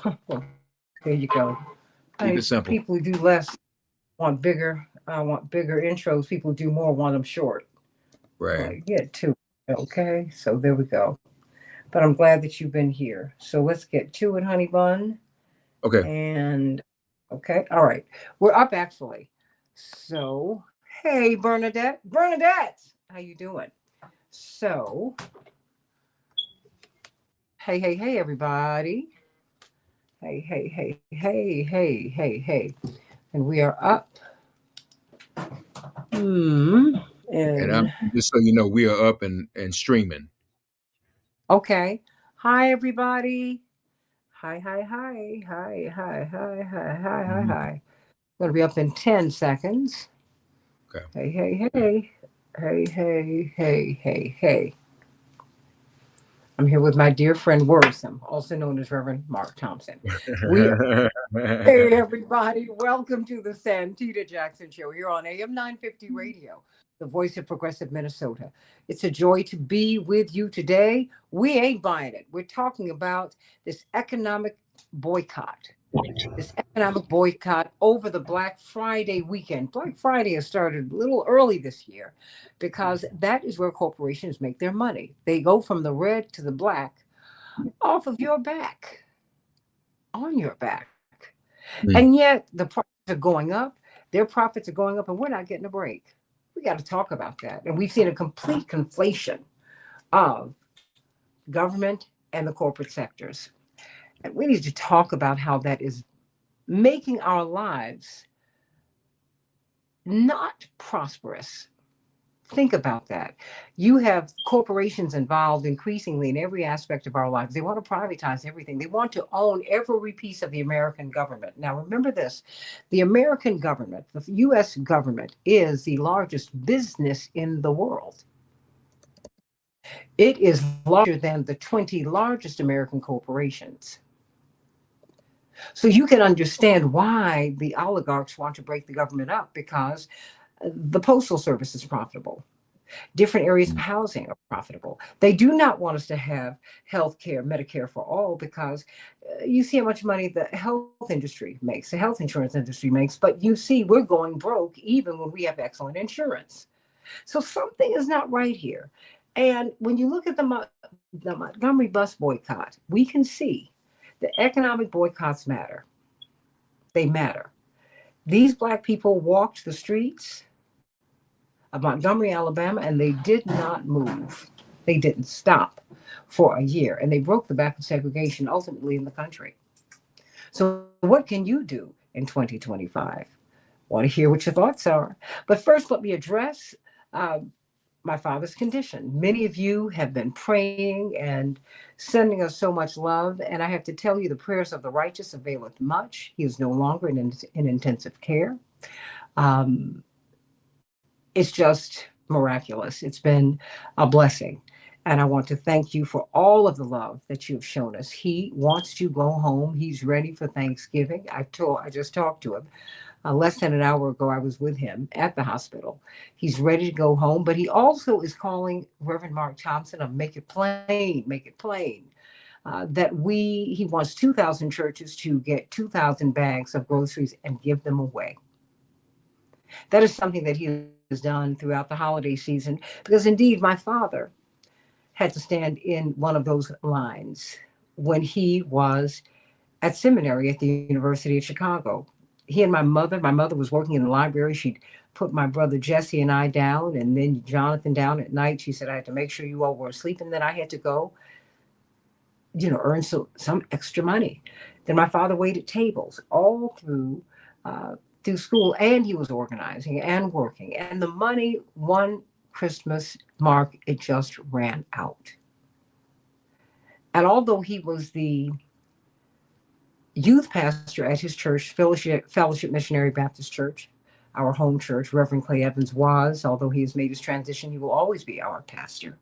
Well, there you go. Keep it simple. People who do less want bigger. I want bigger intros. People who do more want them short. Right. Like, get to it. Okay. So there we go. But I'm glad that you've been here. So let's get to it, honey bun. Okay. And okay. All right. We're up actually. So, hey, Bernadette. Bernadette, how you doing? So, hey, hey, hey, everybody. Hey, hey, hey, hey, hey, hey, hey. And we are up. Hmm. And And I'm just so you know, we are up and streaming. okay. Hi, everybody. Hi, hi, hi, hi, hi, hi, hi, hi, hi, Mhm. hi. Going to be up in 10 seconds. Okay. Hey, hey, hey. Hey, hey, hey, hey, hey. I'm here with my dear friend Wordsome, also known as Reverend Mark Thompson. We Hey everybody, welcome to the Santita Jackson Show here on AM 950 Radio, the voice of progressive Minnesota. It's a joy to be with you today. We ain't buying it. We're talking about this boycott. This economic boycott over the Black Friday weekend. Black Friday has started a little early this year because that is where corporations make their money. They go from the red to the black off of your back, on your back. And Mm. yet the prices are going up, their profits are going up, and we're not getting a break. We got to talk about that. And we've seen a complete conflation of government and the corporate sectors. And we need to talk about how that is making our lives not prosperous. Think about that. You have corporations involved increasingly in every aspect of our lives. They want to privatize everything. They want to own every piece of the American government. Now, remember this, the American government, the US government, is the largest business in the world. It is larger than the 20 largest American corporations. So you can understand why the oligarchs want to break the government up because the postal service is profitable. Different areas of housing are profitable. They do not want us to have health care, Medicare for all, because you see how much money the health industry makes, the health insurance industry makes, but you see we're going broke even when we have excellent insurance. So something is not right here. And when you look at the Montgomery bus boycott, we can see the economic boycotts matter. They matter. These Black people walked the streets of Montgomery, Alabama, and they did not move. They didn't stop for a year, and they broke the back of segregation ultimately in the country. So, what can you do in 2025? Want to hear what your thoughts are. But first, let me address uh, my father's condition. Many of you have been praying and sending us so much love, and I have to tell you, the prayers of the righteous availeth much. He is no longer in intensive care. Um, it's just miraculous. It's been a blessing. And I want to thank you for all of the love that you've shown us. He wants to go home. He's ready for Thanksgiving. I just talked to him. Less than an hour ago, I was with him at the hospital. He's ready to go home, but he also is calling Reverend Mark Thompson of Make It Plain, Make It Plain. He wants 2,000 churches to get 2,000 bags of groceries and give them away. That is something that he has done throughout the holiday season because indeed my father had to stand in one of those lines when he was at seminary at the University of Chicago. He and my mother was working in the library. She'd put my brother Jesse and I down, and then Jonathan down at night. She said, I had to make sure you all were asleep, and then I had to go, earn some extra money. Then my father waited tables all through school, and he was organizing and working. And the money, one Christmas, Mark, it just ran out. And although he was the youth pastor at his church, Fellowship Missionary Baptist Church, our home church, Reverend Clay Evans was, although he has made his transition, he will always be our pastor.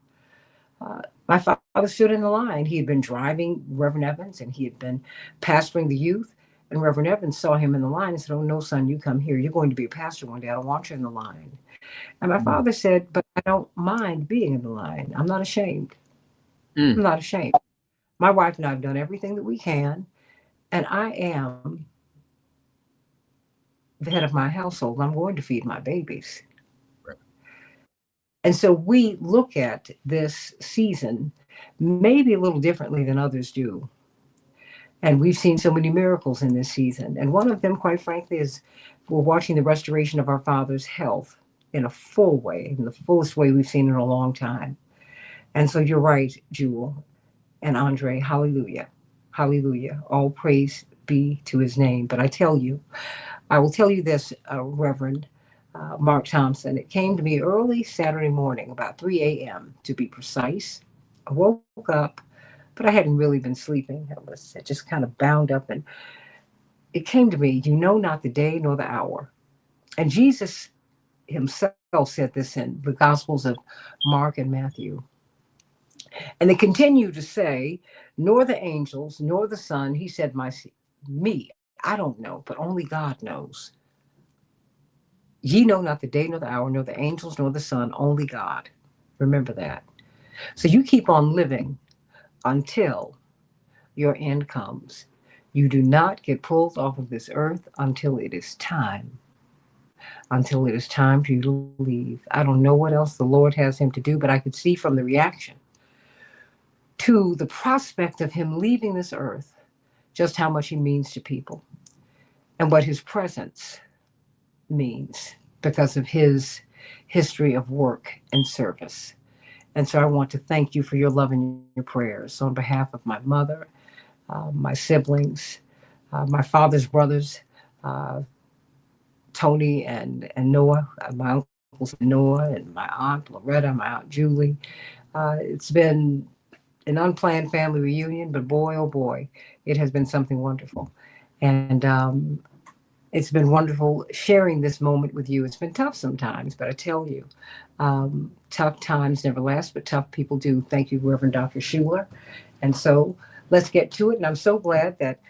My father stood in the line. He had been driving Reverend Evans and he had been pastoring the youth. And Reverend Evans saw him in the line and said, Oh, no, son, you come here. You're going to be a pastor one day. I don't want you in the line. And my Mm. father said, But I don't mind being in the line. I'm not ashamed. Mm. I'm not ashamed. My wife and I have done everything that we can. and I am the head of my household. I'm going to feed my babies. Right. And so we look at this season maybe a little differently than others do. And we've seen so many miracles in this season. And one of them, quite frankly, is we're watching the restoration of our Father's health in a full way, in the fullest way we've seen in a long time. And so you're right, Jewel and Andre. Hallelujah. Hallelujah. All praise be to his name. But I will tell you this, Reverend Mark Thompson. It came to me early Saturday morning, about 3 a.m. to be precise. I woke up, but I hadn't really been sleeping. I was just kind of bound up, and it came to me, you know not the day nor the hour. And Jesus himself said this in the Gospels of Mark and Matthew. And they continue to say, nor the angels, nor the Son. He said, me, I don't know, but only God knows. Ye know not the day nor the hour, nor the angels, nor the Son, only God. Remember that. So you keep on living until your end comes. You do not get pulled off of this earth until it is time for you to leave. I don't know what else the Lord has him to do, but I could see from the reaction to the prospect of him leaving this earth just how much he means to people and what his presence means because of his history of work and service. And so I want to thank you for your love and your prayers. So on behalf of my mother, my siblings, my father's brothers, uh, Tony and Noah, my uncles Noah and my aunt Loretta, my aunt Julie. It's been an unplanned family reunion, but boy, oh boy, it has been something wonderful. And it's been wonderful sharing this moment with you. It's been tough sometimes, but I tell you, tough times never last, but tough people do. Thank you, Reverend Dr. Schuler. And so let's get to it. And I'm so glad that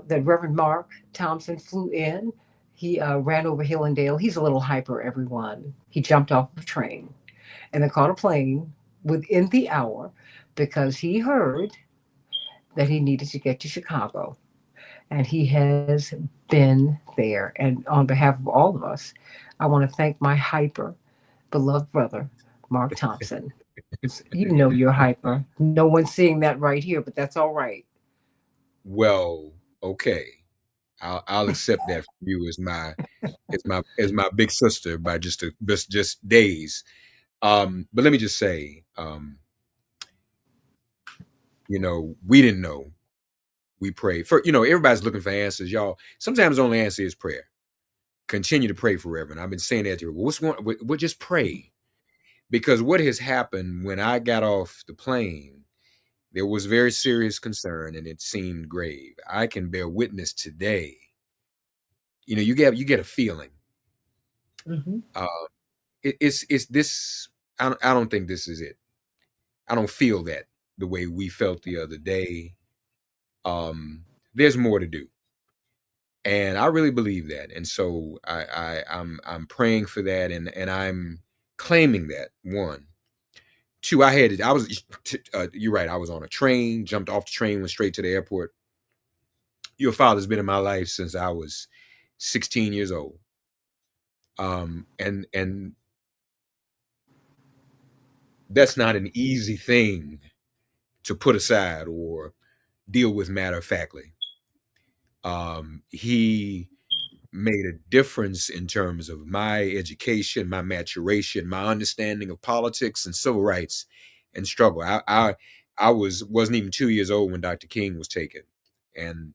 Reverend Mark Thompson flew in. He ran over hill and dale. He's a little hyper, everyone. He jumped off a train and then caught a plane within the hour because he heard that he needed to get to Chicago. And he has been there. And on behalf of all of us, I want to thank my hyper beloved brother, Mark Thompson. You know you're hyper. No one's seeing that right here, but that's all right. Well, okay. I'll accept that from you as my big sister by just days. But let me just say, we didn't know. We prayed for, everybody's looking for answers, y'all. Sometimes the only answer is prayer. Continue to pray for Reverend. I've been saying that to her. What's going? We'll just pray because what has happened when I got off the plane, there was very serious concern and it seemed grave. I can bear witness today. You get a feeling. Hmm. Uh, it's this. I don't think this is it. I don't feel that the way we felt the other day. Um, there's more to do, and I really believe that. And so I'm praying for that, and I'm claiming that one. Two, I was you're right. I was on a train, jumped off the train, went straight to the airport. Your father's been in my life since I was 16 years old. And that's not an easy thing to put aside or deal with matter of factly. He made a difference in terms of my education, my maturation, my understanding of politics and civil rights and struggle. I wasn't even 2 years old when Dr. King was taken, and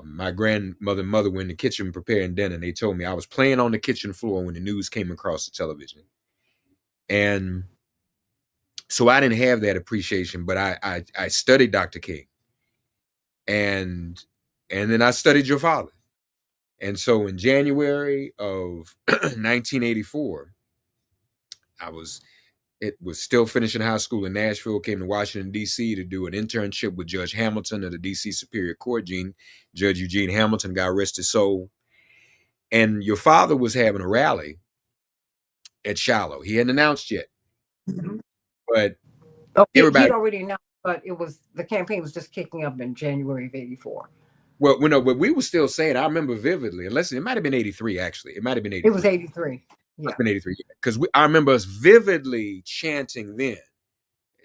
my grandmother and mother were in the kitchen preparing dinner. And they told me I was playing on the kitchen floor when the news came across the television, and so I didn't have that appreciation. But I studied Dr. King, and and then I studied your father. And so in January of 1984, I was it was still finishing high school in Nashville, came to Washington, D.C. to do an internship with Judge Hamilton of the D.C. Superior Court, Judge Eugene Hamilton, God rest his soul. And your father was having a rally at Shiloh. He hadn't announced yet, Hmm. but Oh, he everybody, had already announced, but it was the campaign was just kicking up in January of '84. Well, no, but we were still saying. I remember vividly. And listen, it might have been 83. Actually, it might have been It was 83. 83. Must Yeah. have been 83 because I remember us vividly chanting then,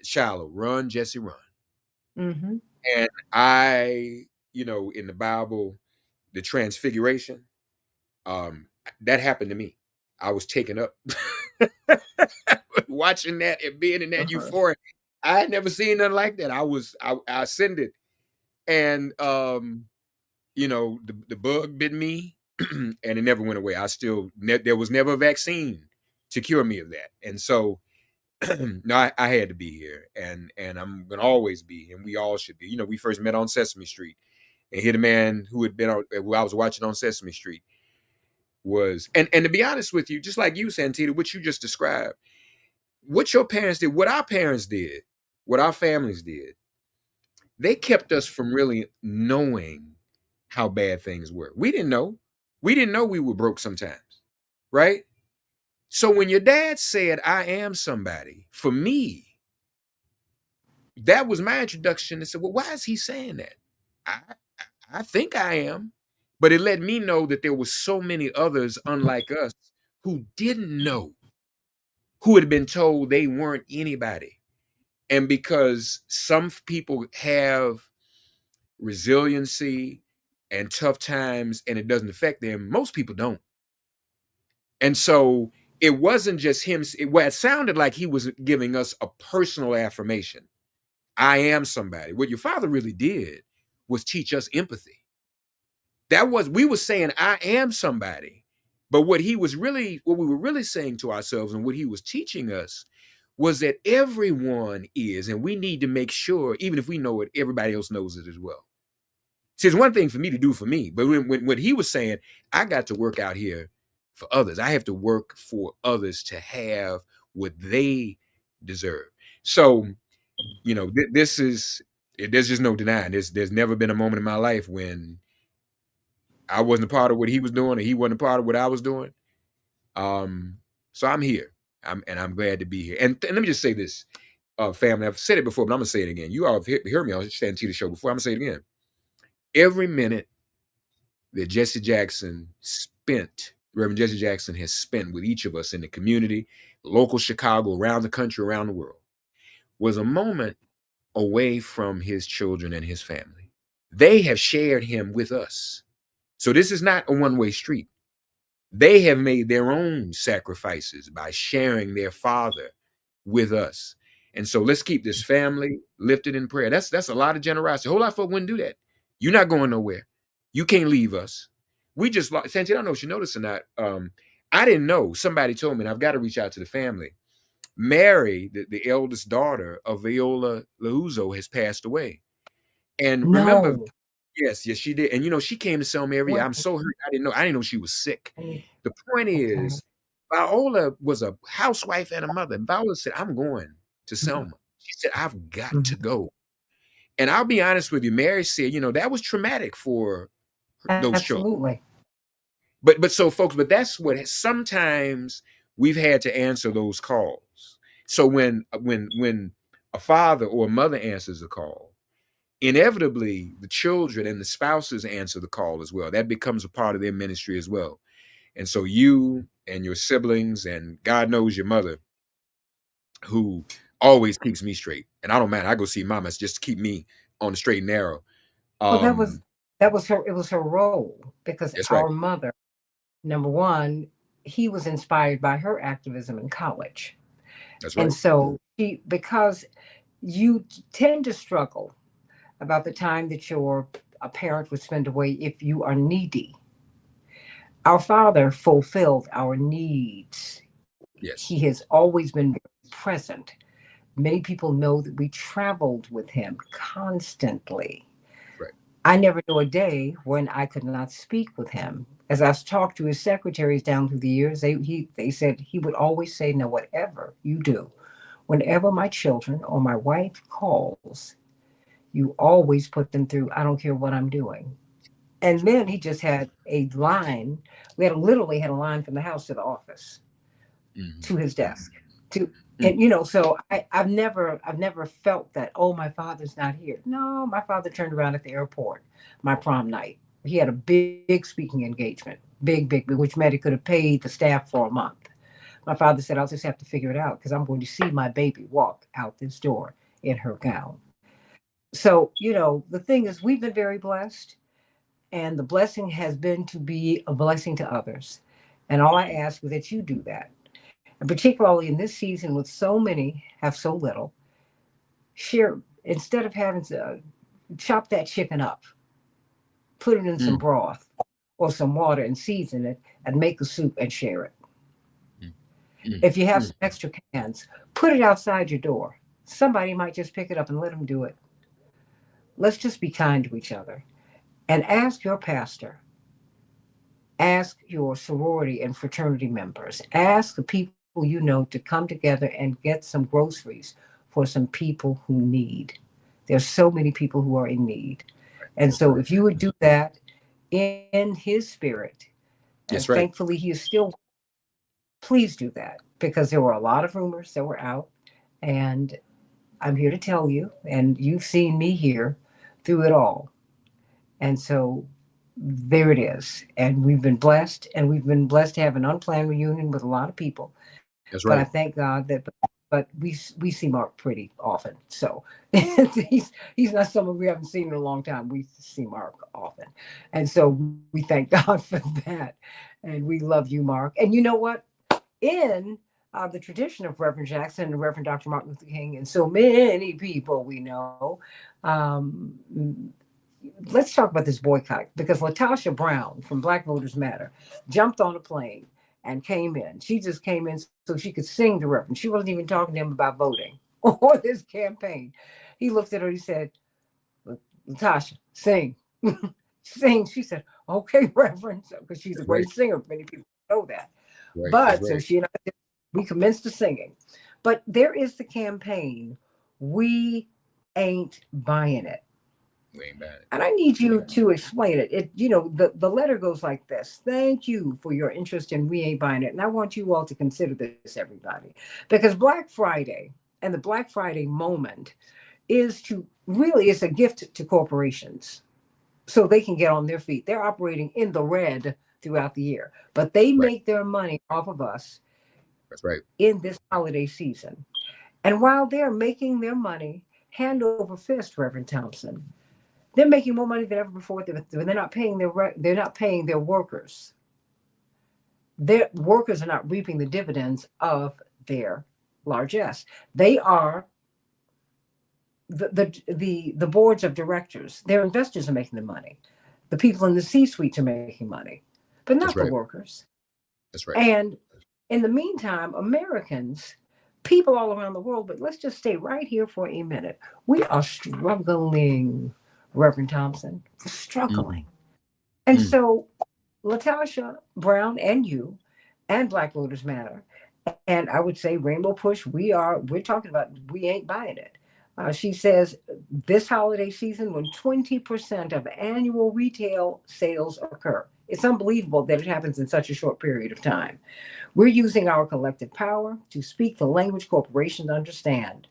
"Shiloh, run, Jesse, run." Mm-hmm. And I, in the Bible, the Transfiguration, um, that happened to me. I was taken up watching that and being in that Uh-huh. euphoria. I had never seen nothing like that. I ascended, and the bug bit me, and it never went away. There was never a vaccine to cure me of that, and so no, I had to be here, and I'm gonna always be, and we all should be. We first met on Sesame Street, and here the man who had been on, who I was watching on Sesame Street was, and to be honest with you, just like you, Santita, what you just described, what your parents did, what our parents did, what our families did, they kept us from really knowing how bad things were. We didn't know. We didn't know we were broke sometimes, right? So when your dad said, "I am somebody," for me, that was my introduction to say, well, why is he saying that? I I think I am. But it let me know that there were so many others unlike us who didn't know, who had been told they weren't anybody. And because some people have resiliency and tough times and it doesn't affect them, most people don't. And so it wasn't just him. It sounded like he was giving us a personal affirmation. I am somebody. What your father really did was teach us empathy. We were saying I am somebody. But what we were really saying to ourselves and what he was teaching us was that everyone is, and we need to make sure, even if we know it, everybody else knows it as well. See, it's one thing for me to do for me, but when he was saying, I got to work out here for others, I have to work for others to have what they deserve. So, this is, there's just no denying. There's never been a moment in my life when I wasn't a part of what he was doing, or he wasn't a part of what I was doing. Um, so I'm here. I'm glad to be here. And let me just say this, family. I've said it before, but I'm gonna say it again. You all have heard me on Santita show before. I'm gonna say it again. Every minute that Jesse Jackson spent, Reverend Jesse Jackson has spent with each of us in the community, local Chicago, around the country, around the world, was a moment away from his children and his family. They have shared him with us. So this is not a one-way street. They have made their own sacrifices by sharing their father with us. And so let's keep this family lifted in prayer. That's a lot of generosity. A whole lot of folk wouldn't do that. You're not going nowhere. You can't leave us. We just lost. Santi, I don't know if you noticed or not. I didn't know. Somebody told me, and I've got to reach out to the family. Mary, the eldest daughter of Viola Lauzo, has passed away. And remember, No. yes, she did. And she came to tell me every year. What? I'm so hurt. I didn't know she was sick. I need- The point Okay. is, Viola was a housewife and a mother. And Viola said, I'm going to Selma. She said, I've got to Mhm. go. And I'll be honest with you, Mary said, that was traumatic for those children. Absolutely. But so folks, but that's what sometimes we've had to answer those calls. So when a father or a mother answers a call, inevitably the children and the spouses answer the call as well. That becomes a part of their ministry as well. And so you and your siblings, and God knows your mother, who always keeps me straight. And I don't mind. I go see mama just to keep me on the straight and narrow. Well, Um, that was her. It was her role because that's right. our mother, number one, he was inspired by her activism in college, That's and right. so because you tend to struggle about the time that your a parent would spend away if you are needy. Our father fulfilled our needs. He Yes. has always been very present. Many people know that we traveled with him constantly. Right. I never knew a day when I could not speak with him. As I've talked to his secretaries down through the years, they said he would always say, "No, whatever you do, whenever my children or my wife calls, you always put them through. I don't care what I'm doing." And That's right. then he just had a line. We had literally had a line from the house to the office, Hmm. to his Hmm. desk, to Mm. so I've never felt that, oh, my father's not here. No, my father turned around at the airport my prom night. He had a big speaking engagement, big, which meant he could have paid the staff for a month. My father said, I'll just have to figure it out because I'm going to see my baby walk out this door in her gown. So, the thing is, we've been very blessed, and the blessing has been to be a blessing to others. And all I ask is that you do that. And particularly in this season, with so many have so little, share, instead of having to chop that chicken up, put it in some Mm. broth or some water and season it and make a soup and share it. Mm. Mm. If you have Mm. some extra cans, put it outside your door. Somebody might just pick it up and let them do it. Let's just be kind to each other and ask your pastor, ask your sorority and fraternity members, ask the people you know to come together and get some groceries for some people who need. There's so many people who are in need. And That's so right. if you would do that in his spirit, and That's right. thankfully he is still, please do that, because there were a lot of rumors that were out. And I'm here to tell you, and you've seen me here through it all. And so there it is. And we've been blessed to have an unplanned reunion with a lot of people. That's But I right. thank God that, but we see Mark pretty often. So he's not someone we haven't seen in a long time. We see Mark often, and so we thank God for that. And we love you, Mark. And you know what? In the tradition of Reverend Jackson and Reverend Dr. Martin Luther King, and so many people we know, um, let's talk about this boycott, because Latasha Brown from Black Voters Matter jumped on a plane and came in. She just came in so she could sing to Reverend. She wasn't even talking to him about voting or this campaign. He looked at her, he said, Latasha, sing. Sing. She said, okay, Reverend, because she's a That's right. great singer. Many people know that. Right. That's But so right. she and I, we commenced the singing. But there is the campaign. We ain't buying it. We ain't bad. And I need you to explain it. The letter goes like this. Thank you for your interest in We Ain't Buying It. And I want you all to consider this, everybody. Because Black Friday and the Black Friday moment is a gift to corporations so they can get on their feet. They're operating in the red throughout the year, but they Right. make their money off of us That's right. in this holiday season. And while they're making their money hand over fist, Reverend Thompson, they're making more money than ever before. They're not paying they're not paying their workers. Their workers are not reaping the dividends of their largesse. They are the boards of directors. Their investors are making the money. The people in the C-suites are making money, but not the That's right. workers. That's right. And in the meantime, Americans, people all around the world, but let's just stay right here for a minute. We are struggling, Reverend Thompson, Mm. struggling. And Mm. so Latasha Brown and you and Black Voters Matter, and I would say Rainbow Push, we're talking about, we ain't buying it. She says this holiday season, when 20% of annual retail sales occur, it's unbelievable that it happens in such a short period of time. We're using our collective power to speak the language corporations understand,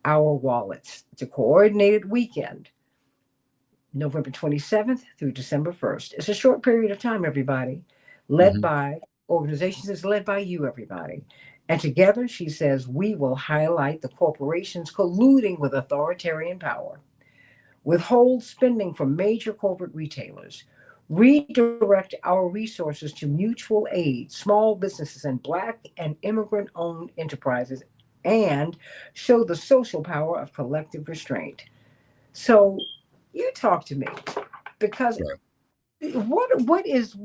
our wallets, to coordinated weekend, November 27th through December 1st. It's a short period of time, everybody, led Hmm. by organizations, is led by you, everybody. And together, she says, we will highlight the corporations colluding with authoritarian power, withhold spending from major corporate retailers, redirect our resources to mutual aid, small businesses, and Black and immigrant owned enterprises, and show the social power of collective restraint. So, you talk to me, because Right. what is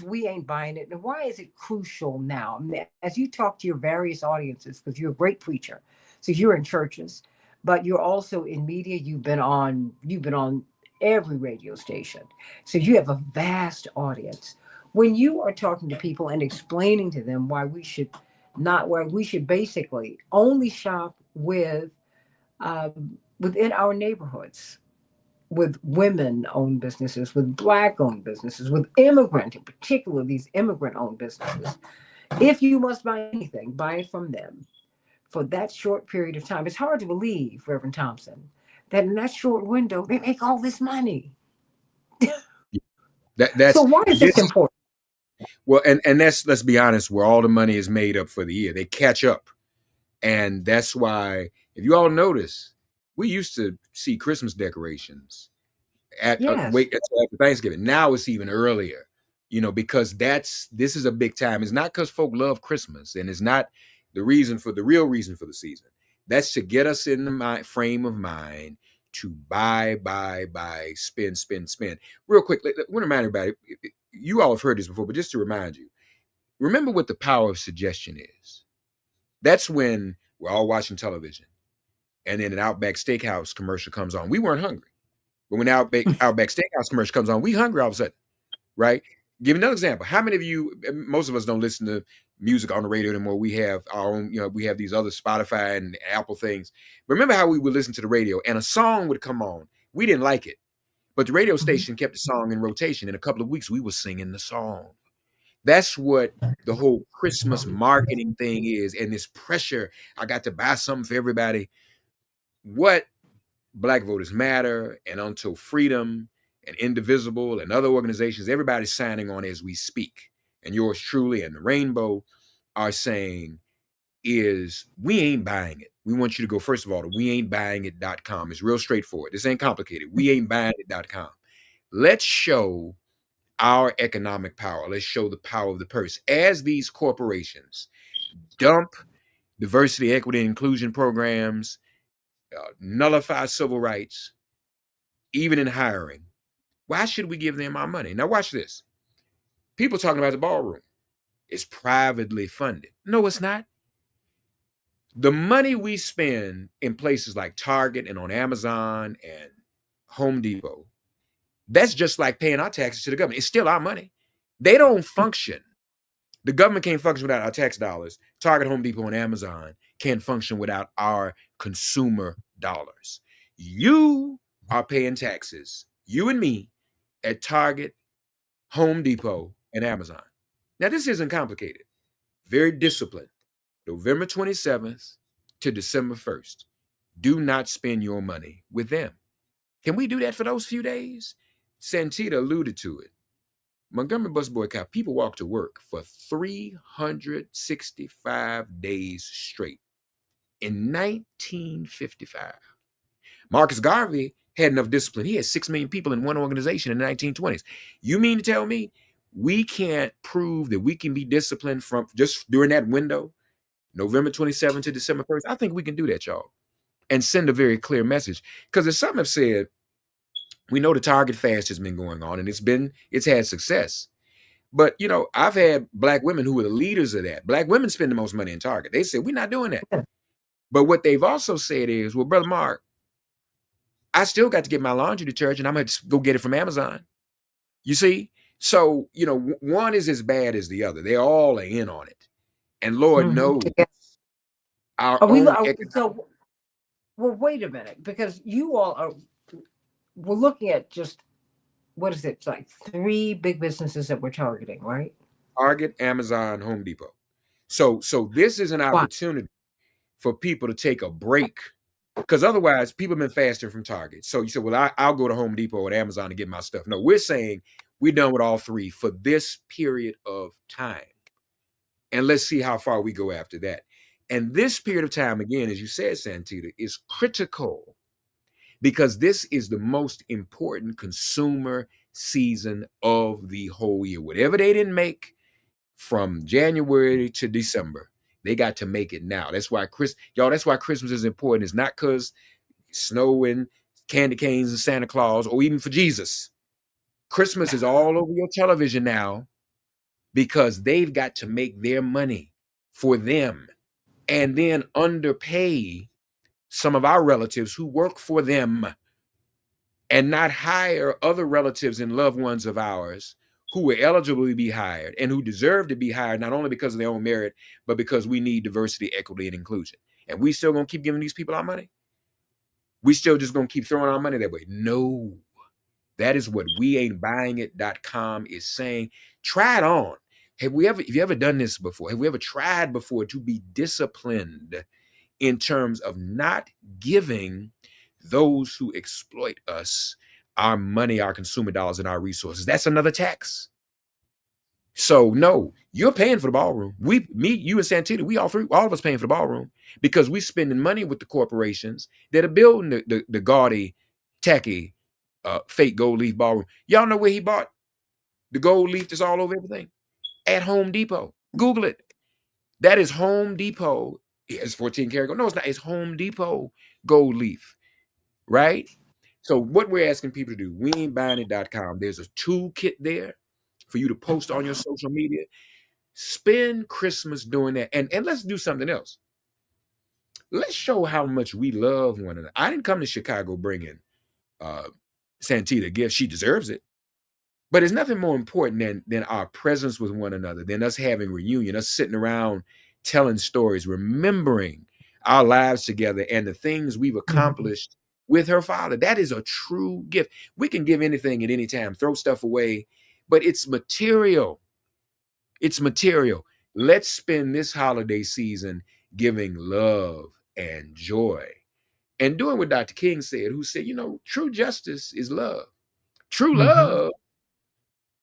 we ain't buying it, and why is it crucial now? I mean, as you talk to your various audiences, because you're a great preacher, so you're in churches, but you're also in media. You've been on every radio station, so you have a vast audience. When you are talking to people and explaining to them why we should basically only shop within our neighborhoods, with women owned businesses, with Black owned businesses, with immigrant, in particular, these immigrant owned businesses. If you must buy anything, buy it from them for that short period of time. It's hard to believe, Reverend Thompson, that in that short window they make all this money. So That's why is this this. important? Well, and that's, let's be honest, where all the money is made up for the year. They catch up. And that's why, if you all notice, we used to see Christmas decorations at Yes. wait until after Thanksgiving. Now it's even earlier, because this is a big time. It's not because folk love Christmas, and it's not the real reason for the season. That's to get us in the frame of mind to buy, spend, spend, spend. Real quick, I want to remind everybody. You all have heard this before, but just to remind you, remember what the power of suggestion is. That's when we're all watching television, and then an Outback Steakhouse commercial comes on. We weren't hungry, but when the Outback Steakhouse commercial comes on, we hungry all of a sudden, right? Give another example. How many of you? Most of us don't listen to music on the radio anymore. We have our own. We have these other Spotify and Apple things. Remember how we would listen to the radio, and a song would come on. We didn't like it, but the radio Mhm. station kept the song in rotation. In a couple of weeks, we were singing the song. That's what the whole Christmas marketing thing is, and this pressure. I got to buy something for everybody. What Black Voters Matter and Until Freedom and Indivisible and other organizations, everybody's signing on as we speak. And yours truly and the Rainbow are saying is we ain't buying it. We want you to go, first of all, to weain'tbuyingit.com. It's real straightforward. This ain't complicated. Weain'tbuyingit.com. Let's show our economic power. Let's show the power of the purse as these corporations dump diversity, equity, and inclusion programs, nullify civil rights, even in hiring. Why should we give them our money? Now, watch this. People talking about the ballroom. It's privately funded. No, it's not. The money we spend in places like Target and on Amazon and Home Depot, that's just like paying our taxes to the government. It's still our money. They don't function. The government can't function without our tax dollars. Target, Home Depot, and Amazon can't function without our consumer dollars. You are paying taxes, you and me, at Target, Home Depot, and Amazon. Now, this isn't complicated. Very disciplined. November 27th to December 1st. Do not spend your money with them. Can we do that for those few days? Santita alluded to it. Montgomery bus boycott, people walked to work for 365 days straight in 1955. Marcus Garvey had enough discipline. He had 6 million people in one organization in the 1920s. You mean to tell me we can't prove that we can be disciplined from just during that window, November 27th to December 1st? I think we can do that, y'all, and send a very clear message. Because as some have said, we know the Target fast has been going on and it's had success. But I've had Black women who were the leaders of that. Black women spend the most money in Target. They said, we're not doing that. But what they've also said is, well, Brother Mark, I still got to get my laundry detergent. I'm going to go get it from Amazon. You see? So, one is as bad as the other. They all are in on it. And Lord Mhm. knows our Are we? own economic. So, well, wait a minute, because you all are. We're looking at just what is it? It's like three big businesses that we're targeting, right? Target, Amazon, Home Depot. So this is an Why? opportunity for people to take a break, because otherwise people have been fasting from Target. So you said, well, I'll go to Home Depot or Amazon to get my stuff. No, we're saying we're done with all three for this period of time. And let's see how far we go after that. And this period of time, again, as you said, Santita, is critical because this is the most important consumer season of the whole year. Whatever they didn't make from January to December, they got to make it now. That's why that's why Christmas is important. It's not because snow and candy canes and Santa Claus, or even for Jesus. Christmas is all over your television now because they've got to make their money for them and then underpay some of our relatives who work for them and not hire other relatives and loved ones of ours who were eligible to be hired and who deserve to be hired, not only because of their own merit, but because we need diversity, equity, and inclusion. And we still gonna keep giving these people our money? We still just gonna keep throwing our money that way? No. That is what weain'tbuyingit.com is saying. Try it on. Have you ever done this before? Have we ever tried before to be disciplined in terms of not giving those who exploit us our money, our consumer dollars, and our resources? That's another tax. So no, you're paying for the ballroom. You, and Santita, we all of us paying for the ballroom because we spending money with the corporations that are building the gaudy, tacky, fake gold leaf ballroom. Y'all know where he bought the gold leaf that's all over everything? At Home Depot. Google it. That is Home Depot. It's 14 karat gold. No, it's not. It's Home Depot gold leaf, right? So what we're asking people to do, weain'tbuyingit.com. There's a toolkit there for you to post on your social media. Spend Christmas doing that. And let's do something else. Let's show how much we love one another. I didn't come to Chicago bringing uh, Santita gifts. She deserves it. But there's nothing more important than our presence with one another, than us having reunion, us sitting around telling stories, remembering our lives together and the things we've Mhm. accomplished with her father. That is a true gift. We can give anything at any time, throw stuff away, but it's material. It's material. Let's spend this holiday season giving love and joy and doing what Dr. King said, who said, true justice is love. True Mhm. love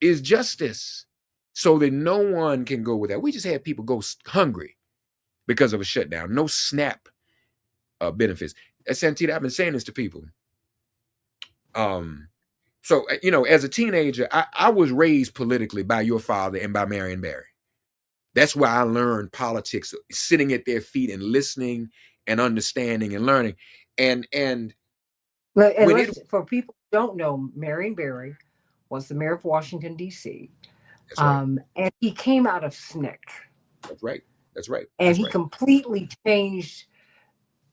is justice, so that no one can go without. We just had people go hungry because of a shutdown. No SNAP benefits. Santita, I've been saying this to people. As a teenager, I was raised politically by your father and by Marion Barry. That's where I learned politics, sitting at their feet and listening and understanding and learning. And And when it let's, for people who don't know, Marion Barry was the mayor of Washington, D.C. That's right. And he came out of SNCC, That's right. That's right. and That's he right. completely changed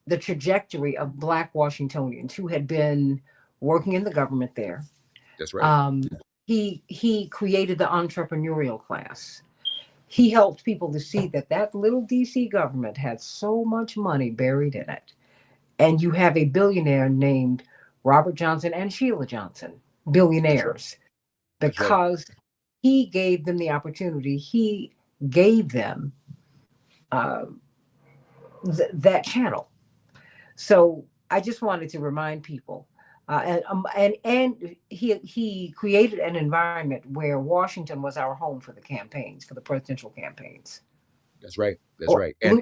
the trajectory of Black Washingtonians who had been working in the government there. That's right. Um, he created the entrepreneurial class. He helped people to see that that little DC government had so much money buried in it, and you have a billionaire named Robert Johnson and Sheila Johnson, That's right. billionaires, That's right. because he gave them the opportunity. He gave them uh, that channel. So I just wanted to remind people, and he created an environment where Washington was our home for the campaigns, for the presidential campaigns. That's right. That's Or right. And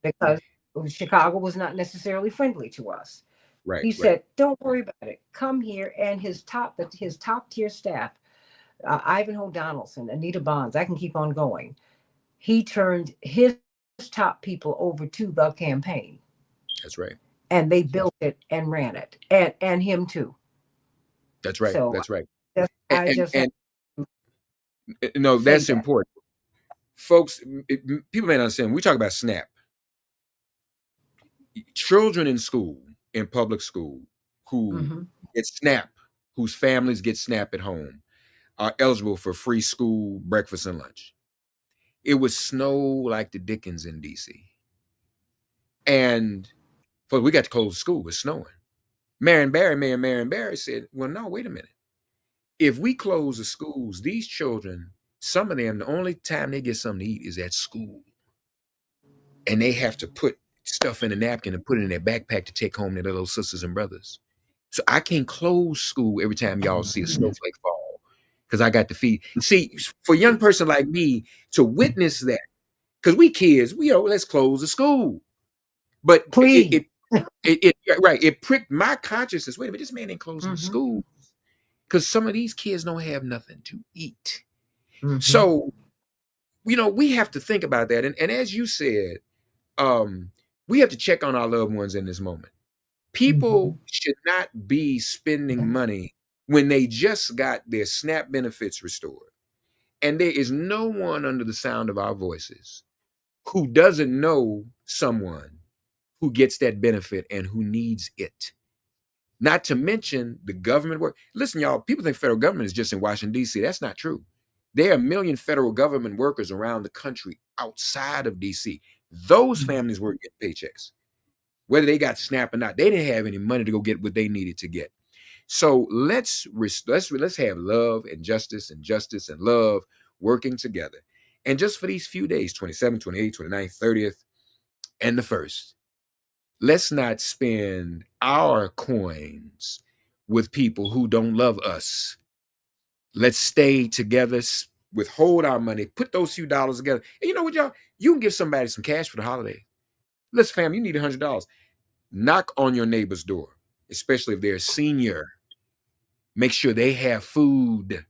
because Chicago was not necessarily friendly to us. right. He Right. said, "Don't worry about it. Come here." And his top tier staff, Ivanhoe Donaldson, Anita Bonds, I can keep on going. He turned his top people over to the campaign, That's right. and they built it and ran it, and him too. That's right. So That's right. And, I and, just have and to no, say that's that. important, folks. People may not understand. We talk about SNAP. Children in school, in public school, who Hmm. get SNAP, whose families get SNAP at home, are eligible for free school breakfast and lunch. It would snow like the Dickens in DC, and for we got to close school. It's snowing. Mayor Marion Barry said, "Well, no, wait a minute. If we close the schools, these children, some of them, the only time they get something to eat is at school. And they have to put stuff in a napkin and put it in their backpack to take home to their little sisters and brothers. So I can't close school every time y'all see a snowflake fall because I got to feed." See, for a young person like me to witness that, because we kids, let's close the school. But Please. right, it pricked my consciousness. Wait a minute, this man ain't closing the Hmm. school because some of these kids don't have nothing to eat. Hmm. So, we have to think about that. And as you said, um, we have to check on our loved ones in this moment. Hmm. People should not be spending money when they just got their SNAP benefits restored. And there is no one under the sound of our voices who doesn't know someone who gets that benefit and who needs it. Not to mention the government work. Listen, y'all, people think federal government is just in Washington, D.C. That's not true. There are a million federal government workers around the country outside of D.C. Those families were getting paychecks. Whether they got SNAP or not, they didn't have any money to go get what they needed to get. So let's have love and justice and love working together. And just for these few days, 27th, 28th, 29th, 30th, and the 1st, let's not spend our coins with people who don't love us. Let's stay together, withhold our money, put those few dollars together. And you know what, y'all? You can give somebody some cash for the holiday. Listen, fam, you need $100. Knock on your neighbor's door, especially if they're a senior. Make sure they have food.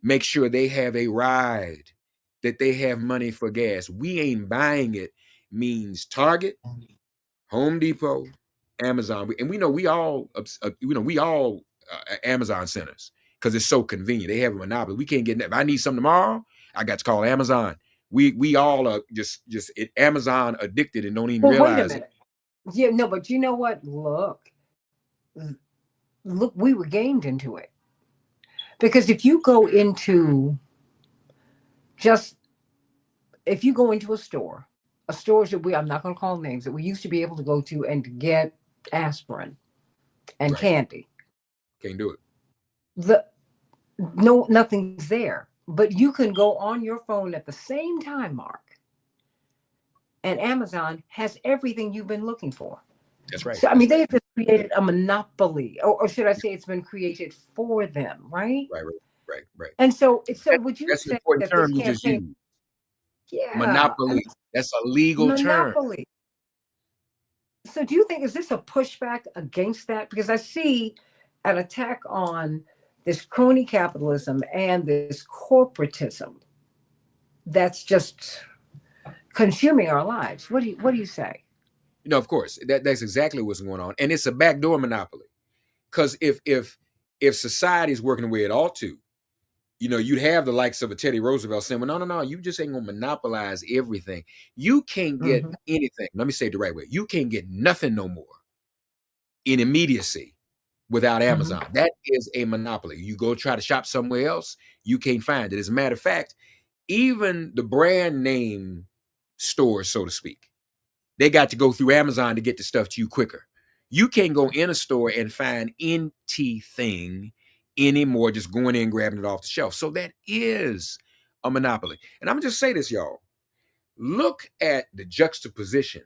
Make sure they have a ride, that they have money for gas. We ain't buying it means Target, Home Depot, Amazon, and we all Amazon centers because it's so convenient. They have a monopoly. We can't get if I need something tomorrow, I got to call Amazon. We all are just Amazon addicted and don't even Well, wait a realize it. minute. Yeah, no, but you know what? Look, we were gamed into it because just if you go into a stores that I'm not going to call names that we used to be able to go to and get aspirin and Right? candy. Can't do it. The no, nothing's there, but you can go on your phone at the same time, Mark, and Amazon has everything you've been looking for. That's right. So I That's mean, right. they've just created a monopoly, or should I say, it's been created for them, right? Right. Right. Right. Right. And so would you That's an say important that this term you just campaign, used. yeah, I mean, Monopoly. That's a legal term. monopoly. So do you think is this a pushback against that? Because I see an attack on this crony capitalism and this corporatism that's just consuming our lives. What do you say? Of course, that's exactly what's going on, and it's a backdoor monopoly. Because if society is working the way it ought to, you'd have the likes of a Teddy Roosevelt saying, "Well, no, no, no, you just ain't gonna monopolize everything. You can't get Hmm. anything." Let me say it the right way. You can't get nothing no more in immediacy without Hmm. Amazon. That is a monopoly. You go try to shop somewhere else, you can't find it. As a matter of fact, even the brand name stores, so to speak, they got to go through Amazon to get the stuff to you quicker. You can't go in a store and find anything anymore, just going in, grabbing it off the shelf. So that is a monopoly. And I'm gonna just say this, y'all. Look at the juxtaposition,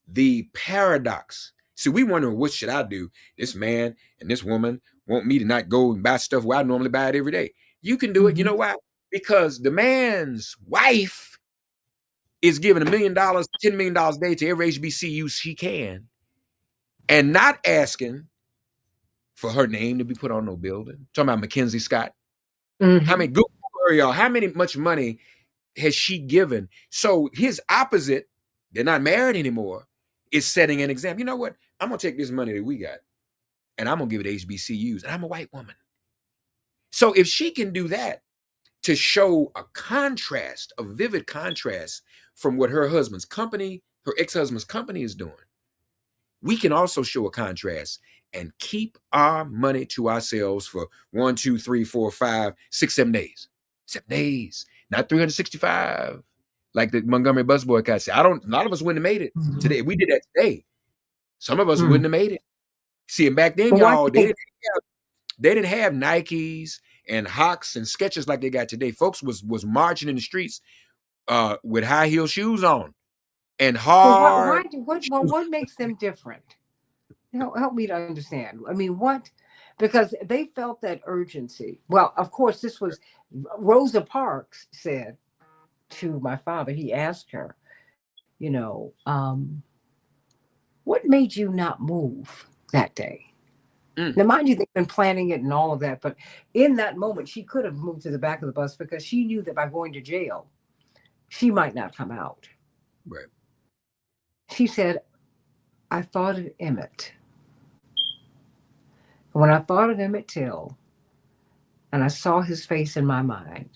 the paradox. See, we wonder what should I do? This man and this woman want me to not go and buy stuff where I normally buy it every day. You can do it. You Hmm. know why? Because the man's wife is giving $1 million, $10 million a day to every HBCU she can, and not asking for her name to be put on no building. Talking about Mackenzie Scott. How Hmm. many good for y'all? How many much money has she given? So his opposite, they're not married anymore, is setting an example. You know what? I'm gonna take this money that we got and I'm gonna give it to HBCUs. And I'm a white woman. So if she can do that to show a contrast, a vivid contrast from what her ex-husband's company is doing, we can also show a contrast and keep our money to ourselves for 1, 2, 3, 4, 5, 6, 7 days. 7 days, not 365. Like the Montgomery bus boycott said. A lot of us wouldn't have made it today. If we did that today, some of us Hmm. wouldn't have made it. See, and back then, Well, I y'all, think. they didn't have Nikes and Hawks and Skechers like they got today. Folks was marching in the streets with high heel shoes on and Well, why hard do what? Well, shoes. what makes them different? Help me to understand. I mean, what? Because they felt that urgency. Well, of course, this was Rosa Parks said to my father. He asked her, what made you not move that day? Mm, Now, mind you, they've been planning it and all of that, but in that moment, she could have moved to the back of the bus because she knew that by going to jail, she might not come out. right. She said, I thought of Emmett. When I thought of Emmett Till and I saw his face in my mind,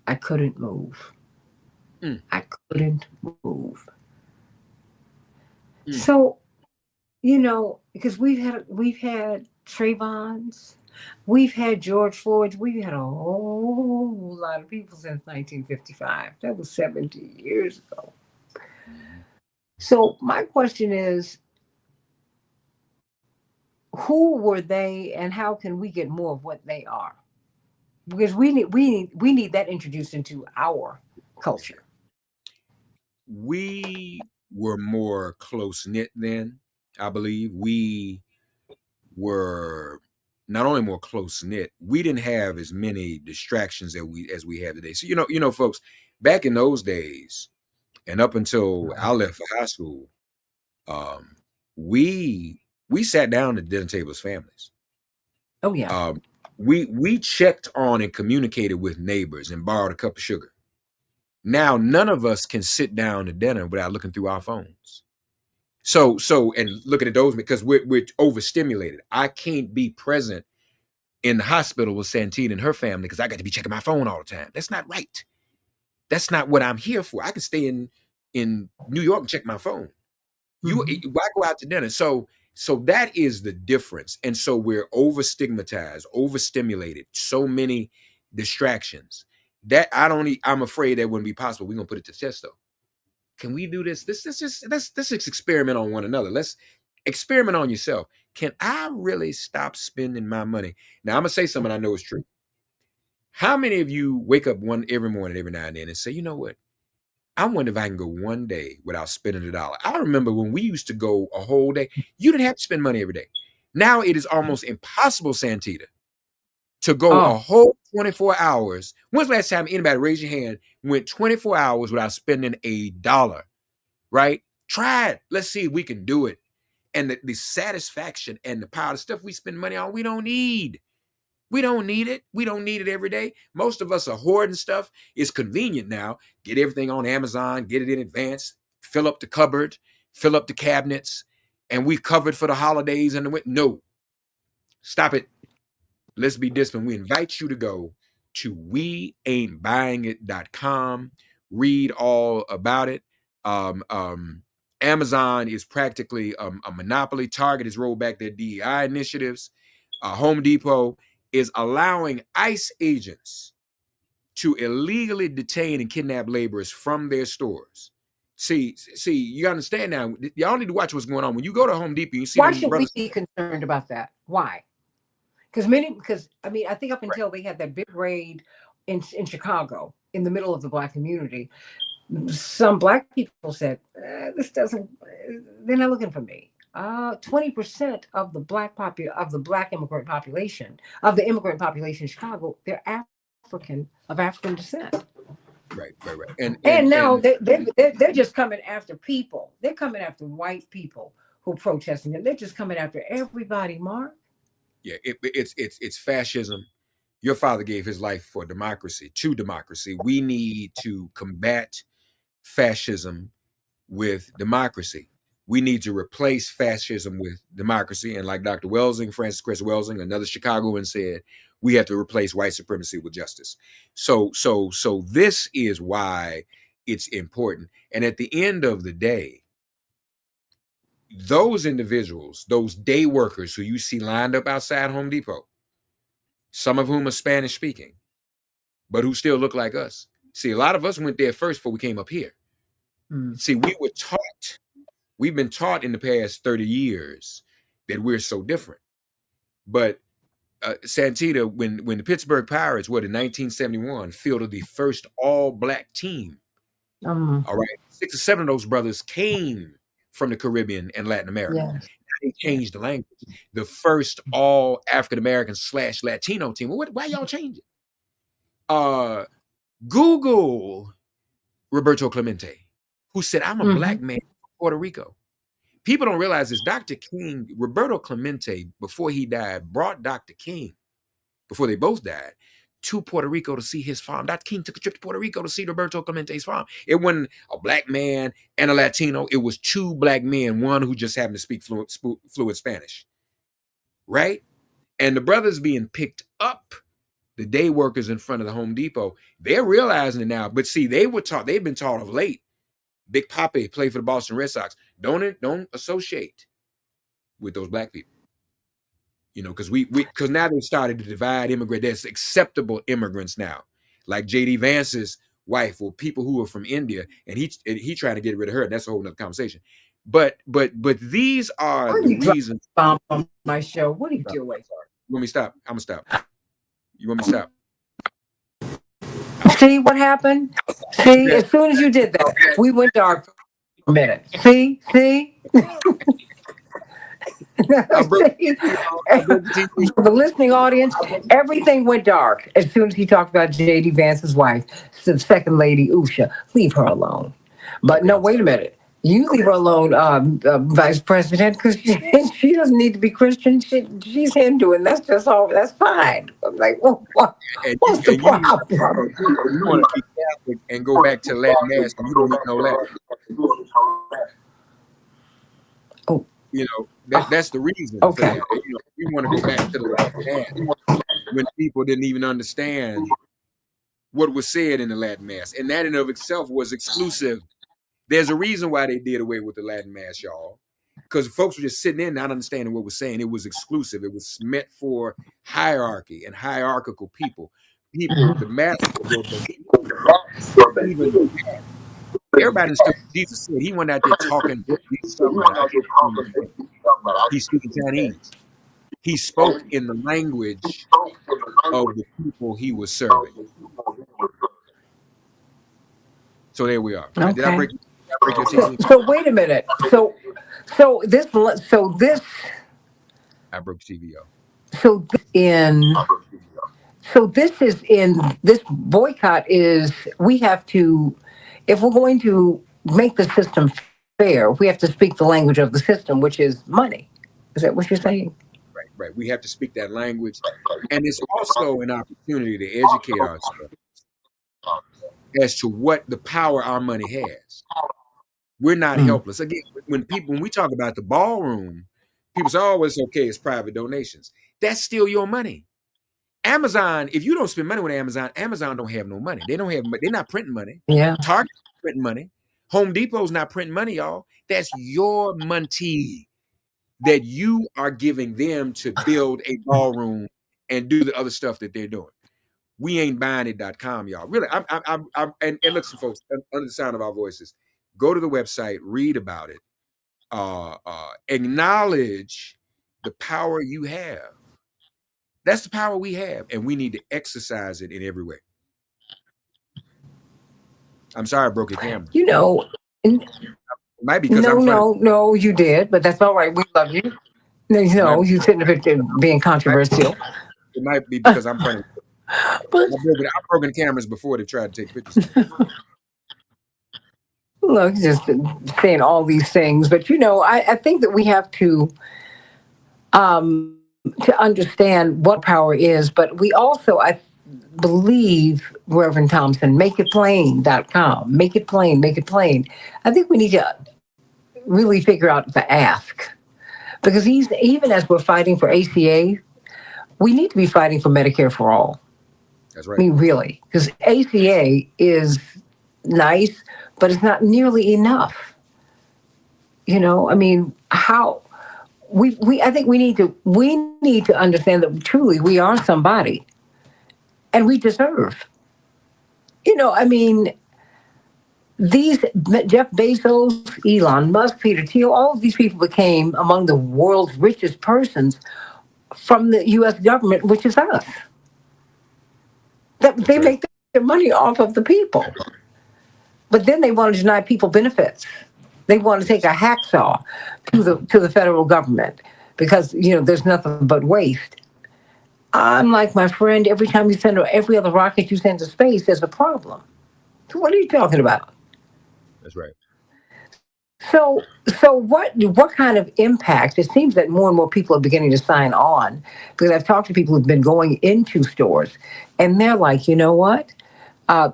I couldn't move. Mm, I couldn't move. mm. So, because we've had Trayvon's, we've had George Floyd's, we've had a whole lot of people since 1955. That was 70 years ago. Mhm. So my question is, who were they and how can we get more of what they are? Because we need that introduced into our culture. We were more close knit then. I believe we were not only more close knit, we didn't have as many distractions that we have today. So folks, back in those days, and up until I left for high school, um, we sat down at dinner tables, families. Oh yeah. We checked on and communicated with neighbors and borrowed a cup of sugar. Now none of us can sit down to dinner without looking through our phones. So and looking at those because we're overstimulated. I can't be present in the hospital with Santita and her family because I got to be checking my phone all the time. That's not right. That's not what I'm here for. I can stay in New York and check my phone. Why go out to dinner? So that is the difference. And so we're over stigmatized, overstimulated, so many distractions that I'm afraid that wouldn't be possible. We're gonna put it to test though. Can we do this? Let's just experiment on one another. Let's experiment on yourself. Can I really stop spending my money? Now I'm gonna say something I know is true. How many of you wake up every morning, every now and then, and say, you know what? I wonder if I can go one day without spending $1. I remember when we used to go a whole day, you didn't have to spend money every day. Now it is almost impossible, Santita, to go a Oh, whole 24 hours. When's the last time anybody raise your hand went 24 hours without spending $1? Right? Try it. Let's see if we can do it. And the satisfaction and the power of stuff we spend money on, we don't need. We don't need it. We don't need it every day. Most of us are hoarding stuff. It's convenient now. Get everything on Amazon, get it in advance, fill up the cupboard, fill up the cabinets, and we covered for the holidays and the winter. No, stop it. Let's be disciplined. We invite you to go to weaintbuyingit.com, read all about it. Um, um, Amazon is practically a monopoly. Target has rolled back their DEI initiatives. Home Depot is allowing ICE agents to illegally detain and kidnap laborers from their stores. See, you understand now. Y'all need to watch what's going on. When you go to Home Depot, you see why them should we brothers. be concerned about that? Why? Because I mean, I think up Right, until they had that big raid in Chicago in the middle of the black community, some black people said, "This doesn't. They're not looking for me." 20% of the of the black immigrant population of the immigrant population in Chicago, they're African descent, right. and now And they're just coming after people. They're coming after white people who are protesting them. They're just coming after everybody. Mark. yeah, it's fascism. Your father gave his life for democracy, to democracy. We need to combat fascism with democracy. We need to replace fascism with democracy. And like Dr. Welsing, Francis Chris Welsing, another Chicagoan said, we have to replace white supremacy with justice. So this is why it's important. And at the end of the day, those individuals, those day workers who you see lined up outside Home Depot, some of whom are Spanish speaking, but who still look like us. See, a lot of us went there first before we came up here. Mm. See, we've been taught in the past 30 years that we're so different. But Santita, when the Pittsburgh Pirates, in 1971, fielded the first all-black team, Um, all right, 6 or 7 of those brothers came from the Caribbean and Latin America. yes. They changed the language. The first all African American / Latino team. Why y'all changing? Uh, Google Roberto Clemente, who said, "I'm a black Hmm. man from Puerto Rico." People don't realize this. Dr. King, Roberto Clemente, before he died, brought Dr. King, before they both died, to Puerto Rico to see his farm. Dr. King took a trip to Puerto Rico to see Roberto Clemente's farm. It wasn't a black man and a Latino. It was 2 black men, one who just happened to speak fluent Spanish, right? And the brothers being picked up, the day workers in front of the Home Depot, they're realizing it now. But see, they've been taught of late. Big Papi played for the Boston Red Sox. Don't associate with those black people. Because because now they've started to divide immigrant. There's acceptable immigrants now, like JD Vance's wife, or people who are from India, and he trying to get rid of her. And that's a whole nother conversation. But these are Why are the you dropping reasons. bomb on my show? What are you I'm doing? sorry. You want me to stop? I'm gonna stop. You want me to stop? See what happened? See, as soon as you did that, we went dark for a minute. See? I broke See? I broke the TV. For the listening audience, everything went dark as soon as he talked about J.D. Vance's wife, Second Lady Usha. Leave her alone. But Okay, no, I'm wait sorry. a minute. You leave her alone, Vice President, because she doesn't need to be Christian. She's Hindu, and that's just all. That's fine. I'm like, well, what's the And problem? you want to be Catholic and go back to Latin Mass and you don't even know Latin. Oh, That's the reason for okay. that. You want to go back to the Latin Mass when people didn't even understand what was said in the Latin Mass, and that in of itself was exclusive. There's a reason why they did away with the Latin Mass, y'all, because folks were just sitting in not understanding what was saying. It was exclusive. It was meant for hierarchy and hierarchical people. People, the mass, the even everybody understood what Jesus said. He went out there talking Jesus talking about. I can't remember his name. He's speaking Chinese. He spoke in the language of the people he was serving. So there we are. Okay. Did I break your So, TV? so wait a minute. So I broke the TV, y'all. so this in so this boycott is we have to, if we're going to make the system fair, we have to speak the language of the system, which is money. Is that what you're saying? Right. We have to speak that language. And it's also an opportunity to educate ourselves as to what the power our money has. We're not Mm. helpless. Again, when we talk about the ballroom, people say, "Oh, it's okay, it's private donations." That's still your money. Amazon, if you don't spend money with Amazon, Amazon don't have no money. They don't have they're not printing money. Yeah. Target printing money. Home Depot's not printing money, y'all. That's your money that you are giving them to build a ballroom and do the other stuff that they're doing. We ain't buying it.com, y'all. Really, and listen, folks, under the sound of our voices, go to the website, read about it, acknowledge the power you have. That's the power we have, and we need to exercise it in every way. I'm sorry I broke your camera. You know, n- It might be because I'm no, funny. no, no, you did, but that's all right. We love you. No, It might, no, you sitting up there being controversial. it might be because I'm funny. But I've broken cameras before to try to take pictures of me. look, just saying all these things. But I think that we have to understand what power is, but we also, I believe, Reverend Thompson, makeitplain.com, make it plain, make it plain. I think we need to really figure out the ask. Because even as we're fighting for ACA, we need to be fighting for Medicare for all. That's I right. mean, really, because ACA is nice, but it's not nearly enough. I mean, how we I think we need to understand that truly we are somebody and we deserve. I mean, these Jeff Bezos, Elon Musk, Peter Thiel, all of these people became among the world's richest persons from the U.S. government, which is us. That That's they right. make their money off of the people, but then they want to deny people benefits. They want to take a Yes. hacksaw to the federal government because there's nothing but waste. I'm like, my friend, every time you send every other rocket you send to space, there's a problem. So what are you talking about? That's right. So what kind of impact? It seems that more and more people are beginning to sign on because I've talked to people who've been going into stores, and they're like, you know what? Uh,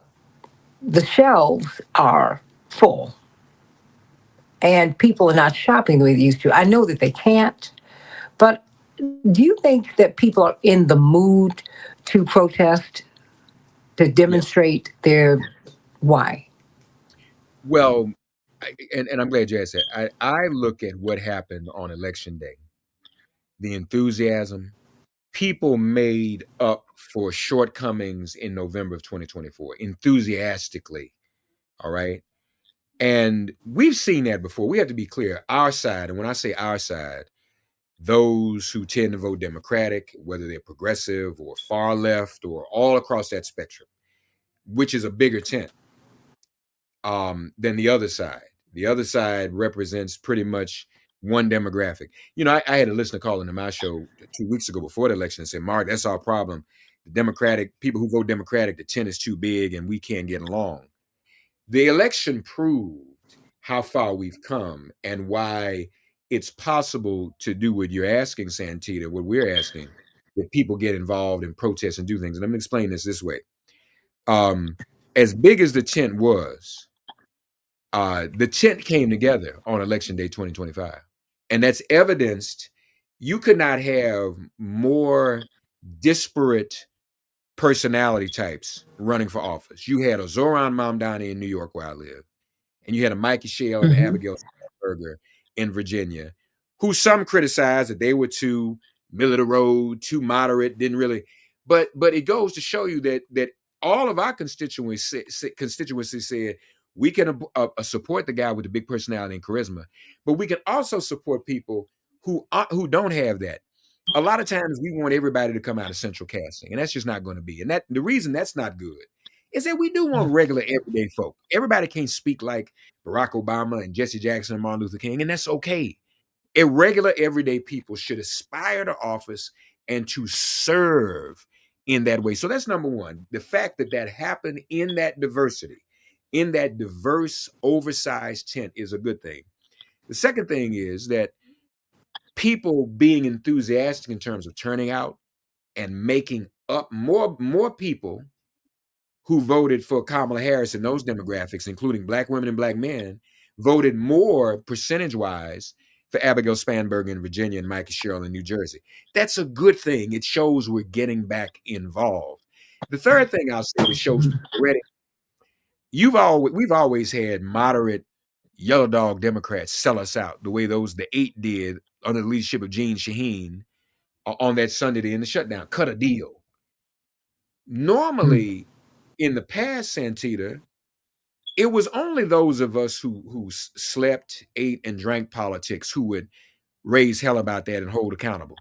the shelves are full, and people are not shopping the way they used to. I know that they can't, but do you think that people are in the mood to protest, to Yes. demonstrate their why? Well, and I'm glad you asked that. I look at what happened on election day, the enthusiasm. People made up for shortcomings in November of 2024 enthusiastically. All right. And we've seen that before. We have to be clear. Our side, and when I say our side, those who tend to vote Democratic, whether they're progressive or far left or all across that spectrum, which is a bigger tent than the other side. The other side represents pretty much one demographic. I had a listener call into my show 2 weeks ago before the election and said, Mark, that's our problem. The Democratic people who vote Democratic, the tent is too big and we can't get along. The election proved how far we've come and why it's possible to do what you're asking, Santita, what we're asking, that people get involved and protest and do things. And let me explain this way. As big as the tent was, the tent came together on election day 2025. And that's evidenced. You could not have more disparate personality types running for office. You had a Zoran Mamdani in New York, where I live, and you had a Mikey Shell and Mm-hmm. Abigail Spanberger in Virginia, who some criticized that they were too middle of the road, too moderate, didn't really. But it goes to show you that all of our constituency said we can support the guy with the big personality and charisma, but we can also support people who don't have that. A lot of times we want everybody to come out of central casting, and that's just not going to be. And that the reason that's not good is that we do want regular everyday folk. Everybody can't speak like Barack Obama and Jesse Jackson and Martin Luther King, and that's okay. Irregular everyday people should aspire to office and to serve in that way. So that's number one. The fact that happened in that diversity, in that diverse, oversized tent is a good thing. The second thing is that people being enthusiastic in terms of turning out and making up more people who voted for Kamala Harris in those demographics, including black women and black men, voted more percentage-wise for Abigail Spanberger in Virginia and Micah Sherrill in New Jersey. That's a good thing. It shows we're getting back involved. The third thing I'll say that shows already, we've always had moderate yellow dog Democrats sell us out the way the 8 did under the leadership of Gene Shaheen on that Sunday to end the shutdown. Cut a deal. Normally, in the past, Santita, it was only those of us who slept, ate, and drank politics who would raise hell about that and hold accountable.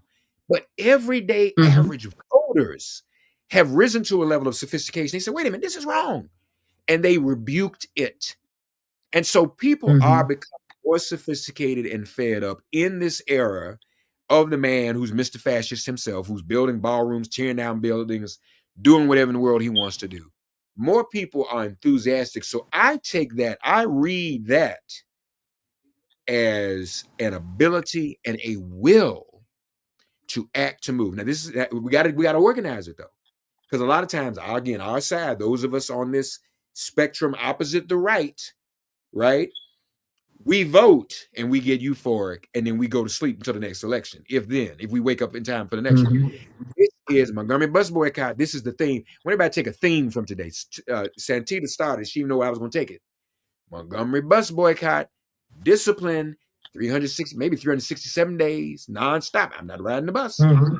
But everyday Mm-hmm. average voters have risen to a level of sophistication. They said, wait a minute, this is wrong. And they rebuked it. And so people are Mm-hmm. becoming more sophisticated and fed up in this era of the man who's Mr. Fascist himself, who's building ballrooms, tearing down buildings, doing whatever in the world he wants to do. More people are enthusiastic. So I read that as an ability and a will to act, to move. Now, we got to organize it though, because a lot of times, again, our side, those of us on this spectrum opposite the right, we vote and we get euphoric, and then we go to sleep until the next election. If we wake up in time for the next one. This is Montgomery bus boycott. This is the theme. When everybody take a theme from today, Santita started. She didn't know I was going to take it. Montgomery bus boycott, discipline, 360, maybe 367 days, nonstop. I'm not riding the bus. Mm-hmm.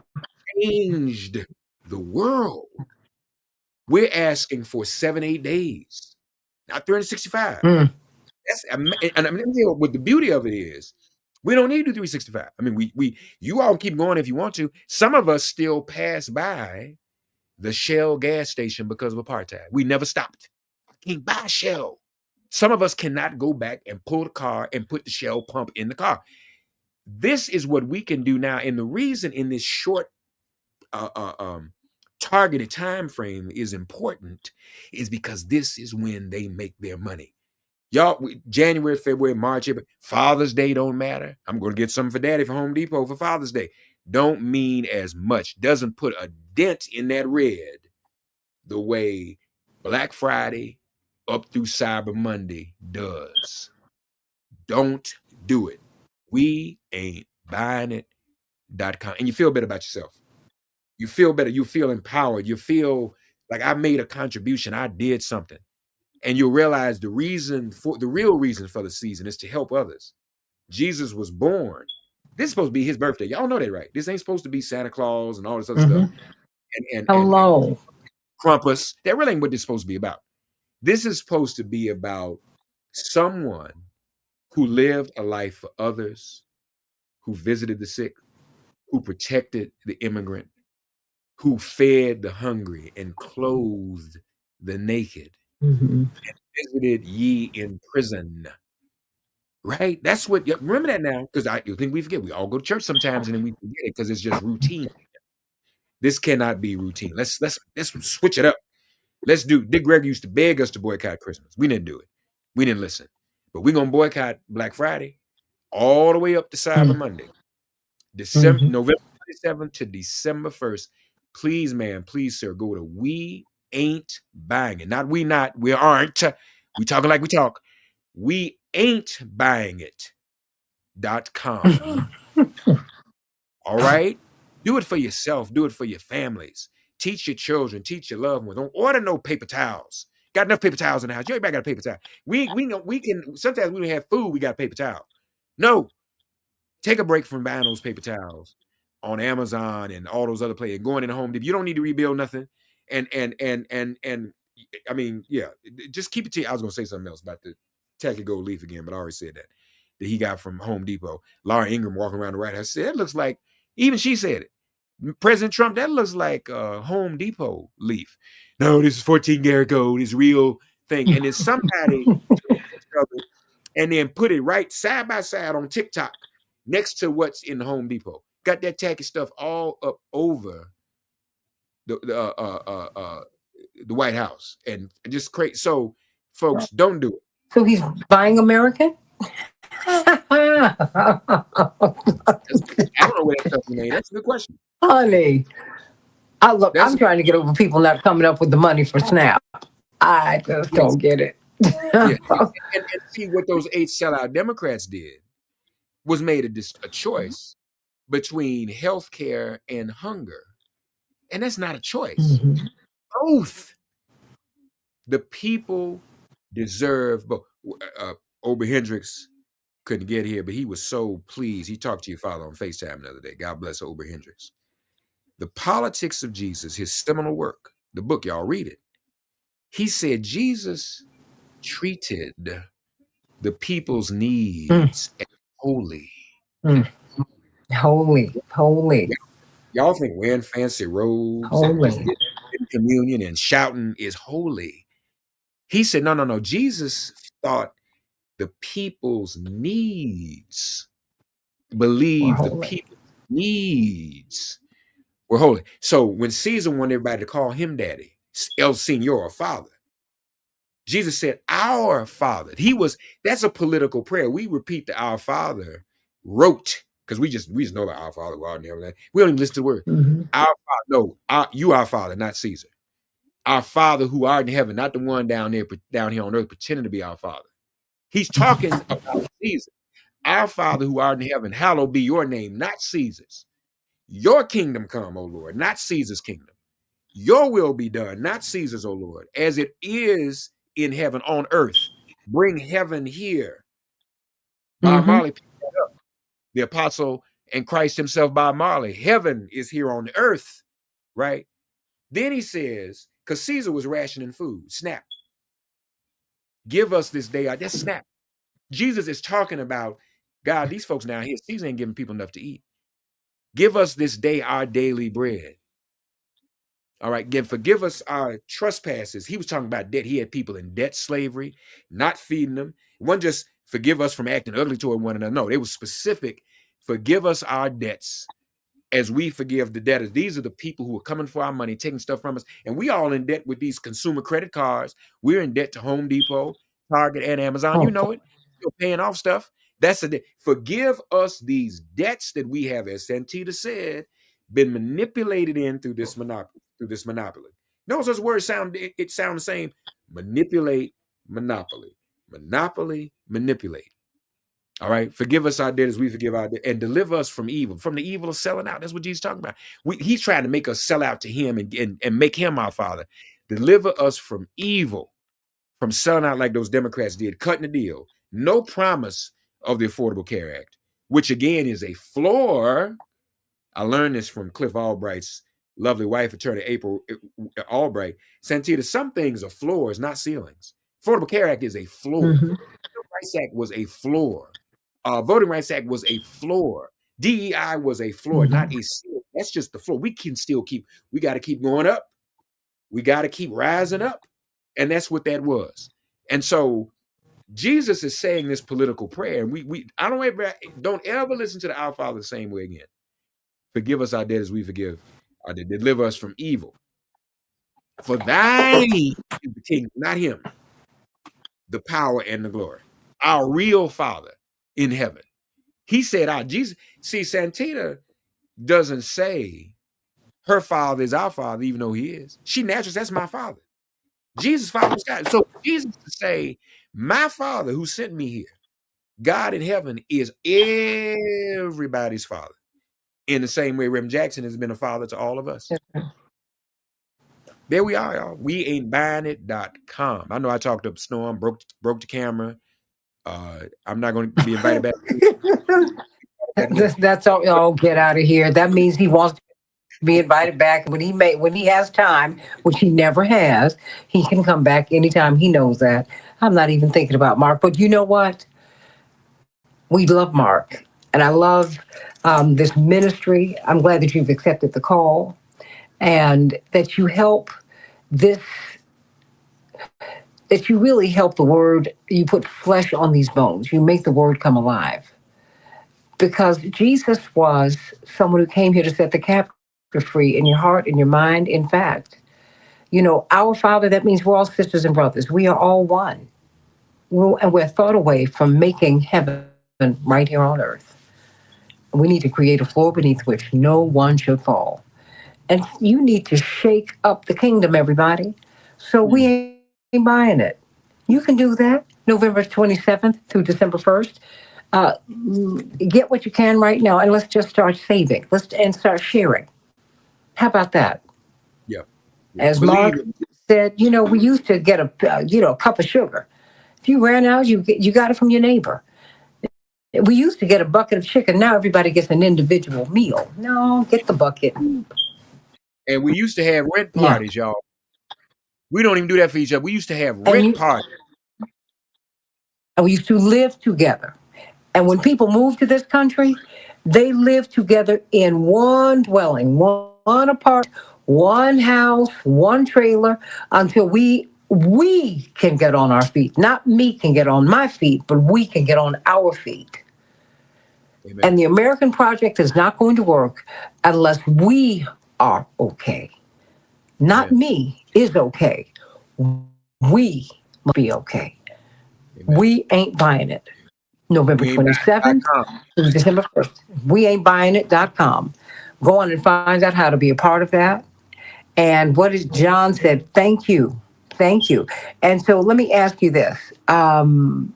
Changed the world. We're asking for 7-8 days, not 365. Mm-hmm. What the beauty of it is, we don't need to do 365. I mean, you all keep going if you want to. Some of us still pass by the Shell gas station because of apartheid. We never stopped. Can't buy Shell. Some of us cannot go back and pull the car and put the Shell pump in the car. This is what we can do now. And the reason in this short targeted time frame is important is because this is when they make their money. Y'all, January, February, March, April, Father's Day don't matter. I'm going to get something for Daddy from Home Depot for Father's Day. Don't mean as much. Doesn't put a dent in that red the way Black Friday up through Cyber Monday does. Don't do it. We ain't buying it.com. And you feel better about yourself. You feel better. You feel empowered. You feel like I made a contribution. I did something. And you'll realize the real reason for the season is to help others. Jesus was born. This is supposed to be his birthday. Y'all know that, right? This ain't supposed to be Santa Claus and all this other stuff. And Hello. Krampus. That really ain't what this is supposed to be about. This is supposed to be about someone who lived a life for others, who visited the sick, who protected the immigrant, who fed the hungry and clothed the naked, Mhm. visited ye in prison. Right? That's what, remember that now, because you think we forget. We all go to church sometimes and then we forget it because it's just routine. This cannot be routine. Let's switch it up. Let's do. Dick Gregory used to beg us to boycott Christmas. We didn't do it. We didn't listen. But we're gonna boycott Black Friday all the way up to Cyber Monday, Mhm. November 27th to December 1st. Please, man, please, sir, go to We Ain't Buying It. Not we not, we aren't. We talking like we talk. We ain't buying it.com. All right? Do it for yourself. Do it for your families. Teach your children. Teach your loved ones. Don't order no paper towels. Got enough paper towels in the house. Everybody got a paper towel. We know we can. Sometimes we don't have food. We got a paper towel. No, take a break from buying those paper towels on Amazon and all those other places. Going in the Home Depot. You don't need to rebuild nothing. And I mean, yeah, just keep it to. I was gonna say something else about the tacky gold leaf again, but I already said that he got from Home Depot. Laura Ingraham walking around the White House said it looks like. Even she said it. President Trump, that looks like a Home Depot leaf. No, this is 14 karat gold. It's real thing. And then somebody took a picture of it and then put it right side by side on TikTok next to what's in the Home Depot. Got that tacky stuff all up over the the White House and just crazy. So, folks, don't do it. So he's buying American? I don't know where that stuff is made. That's a good question. Honey, That's I'm trying to get over people not coming up with the money for SNAP. I just yes, don't get it. yeah. And see what those 8 sellout Democrats did was made a choice between health care and hunger. And that's not a choice. Mhm. Both. The people deserve both. Ober Hendricks couldn't get here, but he was so pleased. He talked to your father on FaceTime the other day. God bless Ober Hendricks. The Politics of Jesus, his seminal work, the book, y'all read it. He said Jesus treated the people's Mm, needs as holy. mm. Holy, holy, Y'all think wearing fancy robes and just holy. getting communion and shouting is holy. He said, no, no, no. Jesus thought the people's needs, We're believed the holy. people's needs were holy. So when Caesar wanted everybody to call him daddy, El Senor, or father, Jesus said, our Father. That's a political prayer. We repeat the Our Father wrote, because we just know about our Father who art in heaven. We don't even listen to the word. Mhm. Our Father, no, you our Father, not Caesar. Our Father who art in heaven, not the one down here on earth pretending to be our Father. He's talking about Caesar. Our Father who art in heaven, hallowed be your name, not Caesar's. Your kingdom come, O Lord, not Caesar's kingdom. Your will be done, not Caesar's, O Lord, as it is in heaven on earth. Bring heaven here. Bob Mhm. Marley picked that up. The apostle and Christ himself, Bob Marley. Heaven is here on earth, right? Then he says, because Caesar was rationing food, snap. Give us this day. That's snap. Jesus is talking about, God, these folks down here, Caesar ain't giving people enough to eat. Give us this day our daily bread. All right, forgive us our trespasses. He was talking about debt. He had people in debt slavery, not feeding them. It wasn't just forgive us from acting ugly toward one another. No, they were specific. Forgive us our debts as we forgive the debtors. These are the people who are coming for our money, taking stuff from us. And we all in debt with these consumer credit cards. We're in debt to Home Depot, Target, and Amazon. You Oh, know it. Still paying off stuff. That's a debt. Forgive us these debts that we have, as Santita said, been manipulated in through this monopoly. Notice those words sound it sound the same. Manipulate, monopoly. Monopoly, manipulate. All right. Forgive us our debt as we forgive our debt, and deliver us from evil, from the evil of selling out. That's what Jesus is talking about. He's trying to make us sell out to him and make him our father. Deliver us from evil, from selling out like those Democrats did, cutting the deal. No promise of the Affordable Care Act, which again is a floor. I learned this from Cliff Albright's lovely wife, attorney April Albright. Santita, some things are floors, not ceilings. Affordable Care Act is a floor. mhm. Civil Rights Act was a floor. Voting Rights Act was a floor. DEI was a floor, not Mhm. a ceiling. That's just the floor. We got to keep going up. We got to keep rising up. And that's what that was. And so Jesus is saying this political prayer, and we I don't ever listen to the Our Father the same way again. Forgive us our debt as we forgive our debt. Deliver us from evil. For thine is the kingdom, not him, the power and the glory. Our real Father in heaven. He said, our Jesus. See, Santita doesn't say her father is our father, even though he is. She naturally, that's my father. Jesus' father was God. So Jesus to say, my father who sent me here, God in heaven, is everybody's father. In the same way Rem Jackson has been a father to all of us. There we are, y'all. We ain't buying it.com. I know I talked up Storm, broke the camera. I'm not going to be invited back. That's all. Oh, get out of here. That means he wants to be invited back when he has time, which he never has. He can come back anytime. He knows that. I'm not even thinking about Mark, but you know what? We love Mark, and I love this ministry. I'm glad that you've accepted the call and that you help this. That you really help the word. You put flesh on these bones. You make the word come alive. Because Jesus was someone who came here to set the captive free in your heart, in your mind. In fact, our Father, that means we're all sisters and brothers. We are all one. And we're thought away from making heaven right here on earth. We need to create a floor beneath which no one should fall. And you need to shake up the kingdom, everybody. So we ain't buying it. You can do that November 27th through December 1st. Uh, get what you can right now, and let's just start saving. And start sharing. How about that? Yeah. As Believe Mark it. said, we used to get a cup of sugar. If you ran out, you got it from your neighbor. We used to get a bucket of chicken. Now everybody gets an individual meal. No, get the bucket. And we used to have rent Yeah, parties, y'all. We don't even do that for each other. We used to have and rent parties. we used to live together. And when people move to this country, they live together in one dwelling, one apartment, one house, one trailer, until we can get on our feet. Not me can get on my feet, but we can get on our feet. Amen. And the American project is not going to work unless we are okay. Not Amen. me is okay. We must be okay. Amen. We ain't buying it. November We ain't 27th buying.com. through December 1st. We ain't buying it.com. Go on and find out how to be a part of that. And what is John said, thank you. Thank you. And so let me ask you this. How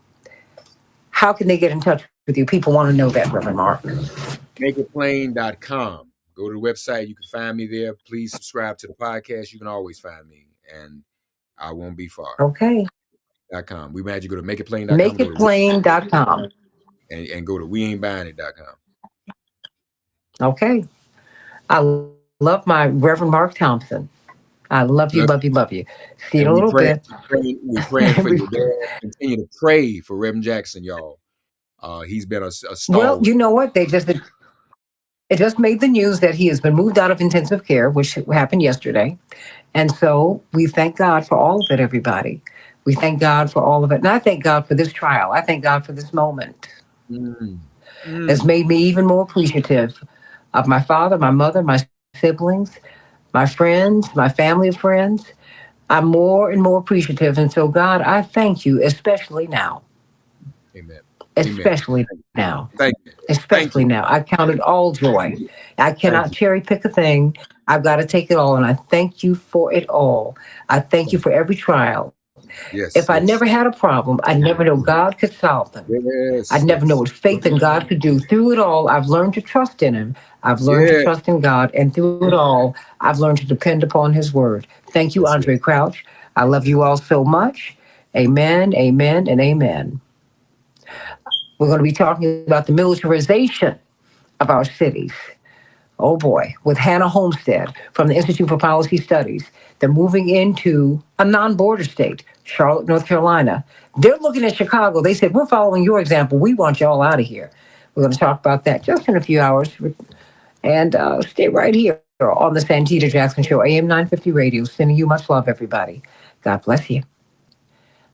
can they get in touch with you? People want to know that, Reverend Mark. Makeitplain.com. Go to the website. You can find me there. Please subscribe to the podcast. You can always find me. And I won't be far. Okay. .com. We imagine you go to makeitplain.com Makeitplain.com. and go to weaintbuyingit.com. Okay. I love my Reverend Mark Thompson. I love you, love Love you, love you. See you in a And little bit. we're praying for your dad. Continue to pray for Reverend Jackson, y'all. He's been a Well, stalwart. you know what? It just made the news that he has been moved out of intensive care, which happened yesterday. And so we thank God for all of it, everybody. We thank God for all of it. And I thank God for this trial. I thank God for this moment. Mm. It's Mm. made me even more appreciative of my father, my mother, my siblings, my friends, my family of friends. I'm more and more appreciative. And so, God, I thank you, especially now. Amen. Amen. Especially now. Thank you. Especially Thank you. now. I count it all joy. I cannot Thank you. cherry pick a thing. I've got to take it all. And I thank you for it all. I thank you Thank for every trial. you. If I Yes. never Yes. had a problem, I'd never know God could solve them. I'd Yes. never know what Yes. faith in God could do. Through it all, I've learned to trust in Him. I've learned to Yeah. trust in God. And through it all, I've learned to depend upon His word. Thank you, That's it. Andre Crouch. I love you all so much. Amen, amen, and amen. We're going to be talking about the militarization of our cities. Oh boy, with Hannah Homestead from the Institute for Policy Studies. They're moving into a non border state, Charlotte, North Carolina. They're looking at Chicago. They said, we're following your example. We want y'all out of here. We're going to talk about that just in a few hours. And stay right here on the Santita Jackson Show, AM 950 Radio, sending you much love, everybody. God bless you.